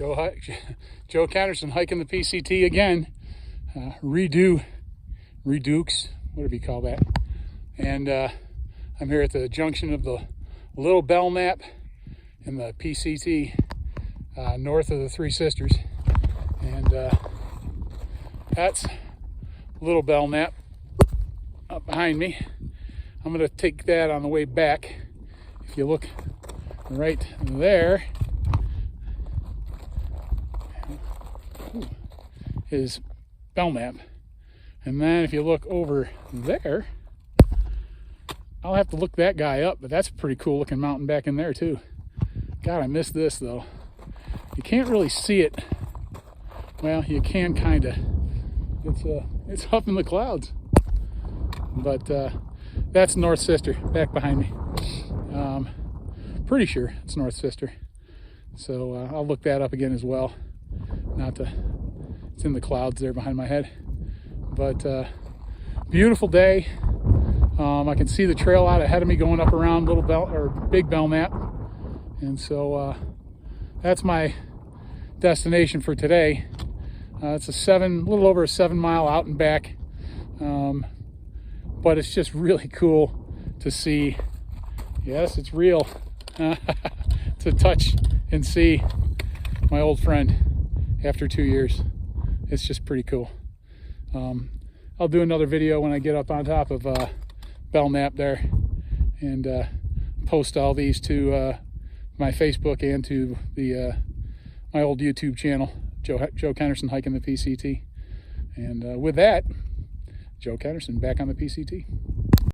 Joe Kennerson hiking the PCT again. Redux, whatever you call that. And I'm here at the junction of the Little Belknap and the PCT north of the Three Sisters. And that's Little Belknap up behind me. I'm going to take that on the way back. If you look right there, is Belknap. And then if you look over there, I'll have to look that guy up, but that's a pretty cool looking mountain back in there too. God, I missed this though. You can't really see it. Well, you can kind of. It's up in the clouds. But that's North Sister back behind me. Pretty sure it's North Sister. So I'll look that up again as well. It's in the clouds there behind my head. But beautiful day. I can see the trail out ahead of me going up around Big Belknap. And so that's my destination for today. It's a little over a 7-mile out and back. But it's just really cool to see. Yes, it's real. To touch and see my old friend after 2 years. It's just pretty cool. I'll do another video when I get up on top of Belknap there and post all these to my Facebook and to my old YouTube channel, Joe Kennerson hiking the PCT. And with that, Joe Kennerson back on the PCT.